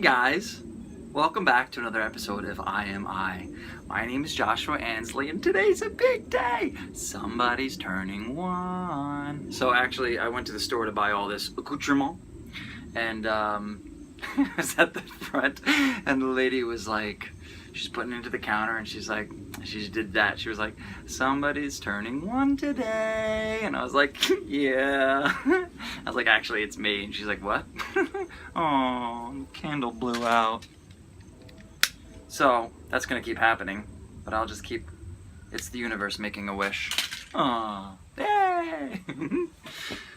guys, welcome back to another episode of I Am I. My name is Joshua Ansley, and today's a big day. Somebody's turning 1. So actually, I went to the store to buy all this accoutrement, and I was at the front, and the lady was like, she's putting it into the counter, and she's like, she did that. She was like, somebody's turning 1 today. And I was like, yeah. I was like, actually, it's me. And she's like, what? Oh, the candle blew out. So that's going to keep happening. But I'll just keep, it's the universe making a wish. Oh, yay.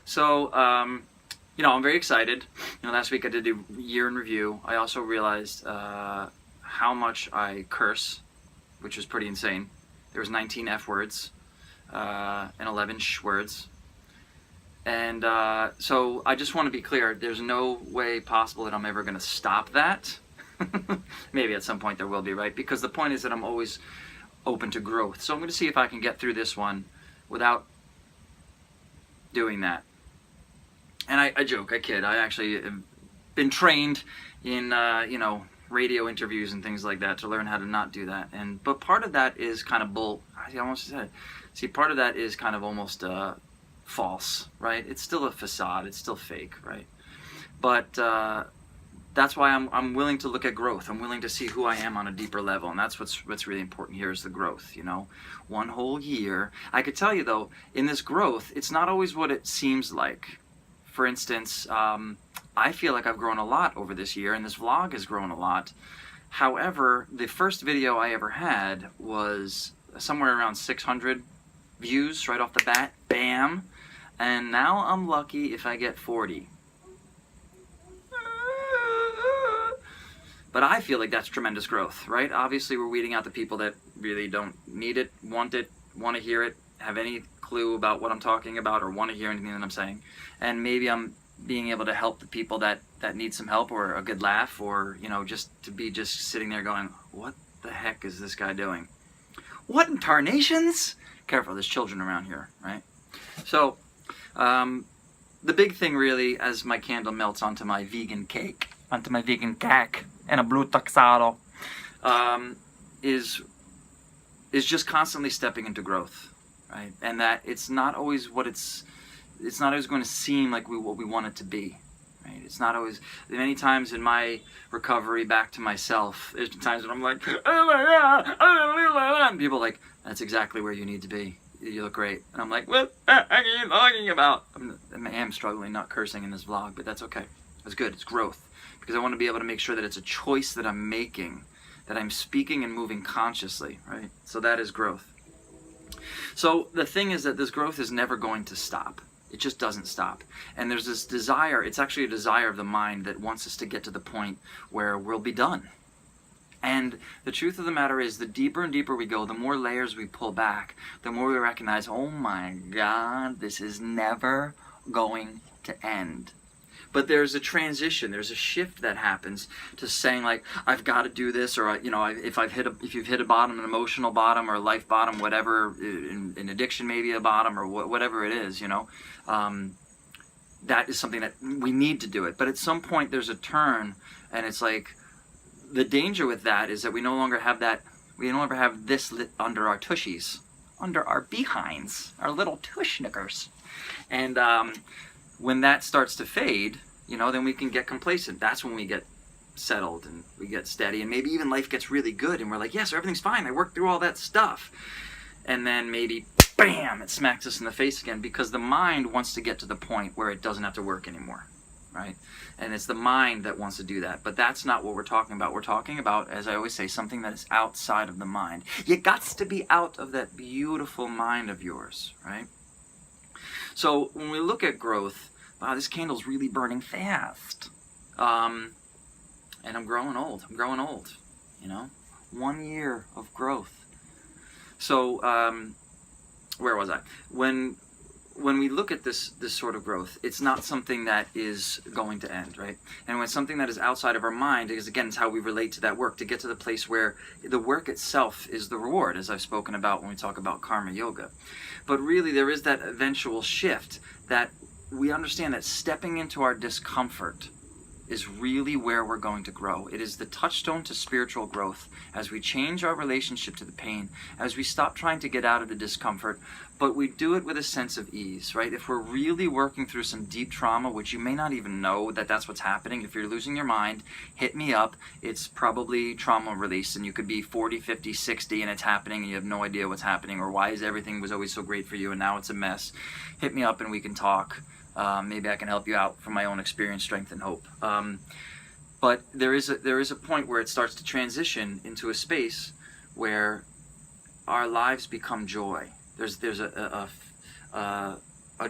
So, I'm very excited. Last week I did a year in review. I also realized how much I curse, which was pretty insane. There was 19 F words and 11 sh words. And so I just want to be clear, there's no way possible that I'm ever going to stop that. Maybe at some point there will be, right? Because the point is that I'm always open to growth. So I'm going to see if I can get through this one without doing that. And I joke, I kid. I actually have been trained in, radio interviews and things like that to learn how to not do that. But part of that is kind of I almost said it. See, part of that is kind of almost false, right? It's still a facade. It's still fake, right? But that's why I'm willing to look at growth. I'm willing to see who I am on a deeper level, and that's what's really important here is the growth. 1 whole year. I could tell you though, in this growth, it's not always what it seems like. For instance, I feel like I've grown a lot over this year, and this vlog has grown a lot. However, the first video I ever had was somewhere around 600 views right off the bat. Bam! And now I'm lucky if I get 40. But I feel like that's tremendous growth, right? Obviously, we're weeding out the people that really don't need it, want to hear it, have any clue about what I'm talking about, or want to hear anything that I'm saying. And maybe I'm being able to help the people that need some help, or a good laugh, or just to be just sitting there going, what the heck is this guy doing? What in tarnations? Careful, there's children around here, right? So the big thing really, as my candle melts onto my vegan cake, and a blue tuxedo, is just constantly stepping into growth, right? And that it's not always what it's not always going to seem like what we want it to be, right? It's not always. Many times in my recovery back to myself, there's times when I'm like, oh my God, and people are like, that's exactly where you need to be. You look great. And I'm like, what are you talking about? I am struggling not cursing in this vlog, but that's okay. It's good. It's growth. Because I want to be able to make sure that it's a choice that I'm making, that I'm speaking and moving consciously, right? So that is growth. So the thing is that this growth is never going to stop. It just doesn't stop. And there's this desire, it's actually a desire of the mind that wants us to get to the point where we'll be done. And the truth of the matter is, the deeper and deeper we go, the more layers we pull back, the more we recognize, oh my God, this is never going to end. But there's a transition, there's a shift that happens to saying like, I've got to do this, or if you've hit a bottom, an emotional bottom or a life bottom, whatever, in addiction maybe a bottom, or whatever it is, that is something that we need to do it. But at some point there's a turn, and it's like, the danger with that is that we no longer have this lit under our tushies, under our behinds, our little tush knickers. And when that starts to fade, then we can get complacent. That's when we get settled and we get steady, and maybe even life gets really good and we're like, yes, everything's fine. I worked through all that stuff. And then maybe, bam, it smacks us in the face again, because the mind wants to get to the point where it doesn't have to work anymore, right? And it's the mind that wants to do that. But that's not what we're talking about. We're talking about, as I always say, something that is outside of the mind. You got to be out of that beautiful mind of yours, right? So when we look at growth, wow, this candle's really burning fast. And I'm growing old. 1 year of growth. So where was I? When we look at this sort of growth, it's not something that is going to end, right? And when something that is outside of our mind, because again, it's how we relate to that work, to get to the place where the work itself is the reward, as I've spoken about when we talk about karma yoga. But really, there is that eventual shift that we understand that stepping into our discomfort is really where we're going to grow. It is the touchstone to spiritual growth. As we change our relationship to the pain, as we stop trying to get out of the discomfort, but we do it with a sense of ease, right? If we're really working through some deep trauma, which you may not even know that that's what's happening. If you're losing your mind, hit me up. It's probably trauma release, and you could be 40, 50, 60, and it's happening, and you have no idea what's happening, or why is everything was always so great for you, and now it's a mess. Hit me up, and we can talk. Maybe I can help you out from my own experience, strength, and hope. But there is a point where it starts to transition into a space where our lives become joy. There's a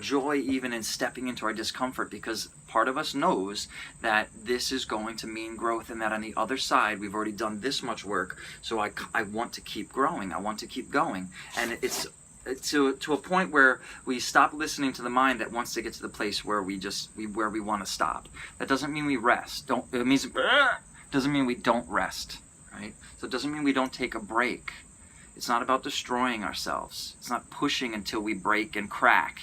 joy even in stepping into our discomfort, because part of us knows that this is going to mean growth, and that on the other side we've already done this much work, so I want to keep growing, I want to keep going. And it's to a point where we stop listening to the mind that wants to get to the place where we want to stop. That doesn't mean we rest. Doesn't mean we don't rest, right? So it doesn't mean we don't take a break. It's not about destroying ourselves. It's not pushing until we break and crack,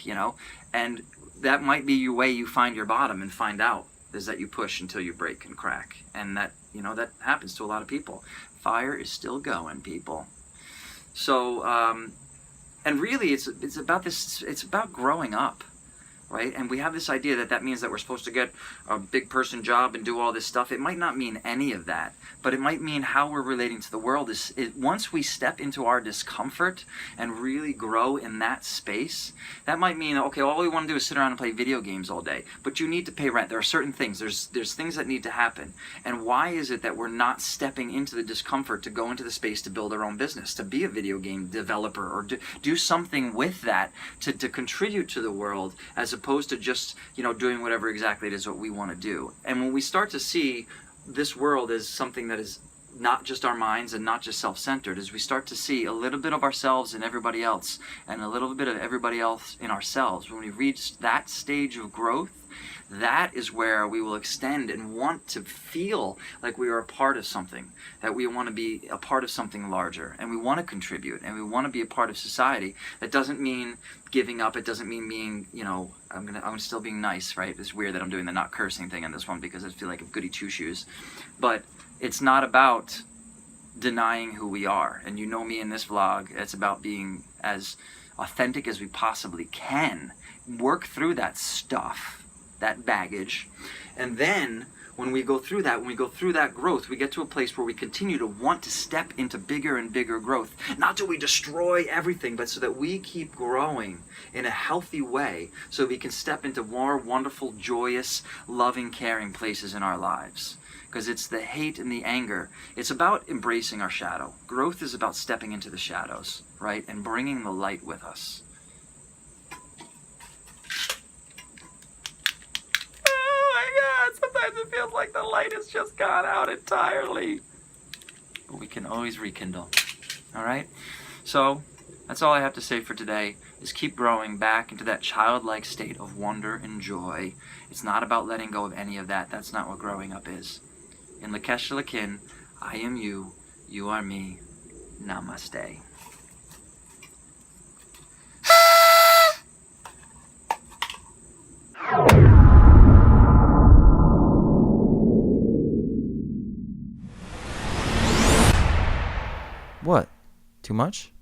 and that might be your way you find your bottom and find out, is that you push until you break and crack. And that, that happens to a lot of people. Fire is still going, people. So, and really it's about this, it's about growing up, right? And we have this idea that means that we're supposed to get a big person job and do all this stuff. It might not mean any of that, but it might mean how we're relating to the world. Once we step into our discomfort and really grow in that space, that might mean, okay, all we want to do is sit around and play video games all day, but you need to pay rent. There are certain things, there's things that need to happen. And why is it that we're not stepping into the discomfort to go into the space to build our own business, to be a video game developer, or do something with that to contribute to the world, as opposed to just, doing whatever exactly it is what we want to do. And when we start to see this world as something that is not just our minds and not just self-centered, as we start to see a little bit of ourselves in everybody else and a little bit of everybody else in ourselves, when we reach that stage of growth, that is where we will extend and want to feel like we are a part of something, that we want to be a part of something larger, and we want to contribute, and we want to be a part of society. That doesn't mean giving up. It doesn't mean being, I'm still being nice, right? It's weird that I'm doing the not cursing thing in this one, because I feel like a goody two-shoes. But it's not about denying who we are. And you know me in this vlog, it's about being as authentic as we possibly can. Work through that stuff, that baggage, and then when we go through that growth, we get to a place where we continue to want to step into bigger and bigger growth. Not till we destroy everything, but so that we keep growing in a healthy way, so we can step into more wonderful, joyous, loving, caring places in our lives. Because it's the hate and the anger. It's about embracing our shadow. Growth is about stepping into the shadows, right? And bringing the light with us. Sometimes it feels like the light has just gone out entirely. But we can always rekindle. All right? So, that's all I have to say for today, is keep growing back into that childlike state of wonder and joy. It's not about letting go of any of that. That's not what growing up is. In Lakesh Lakin, I am you, you are me. Namaste. What? Too much?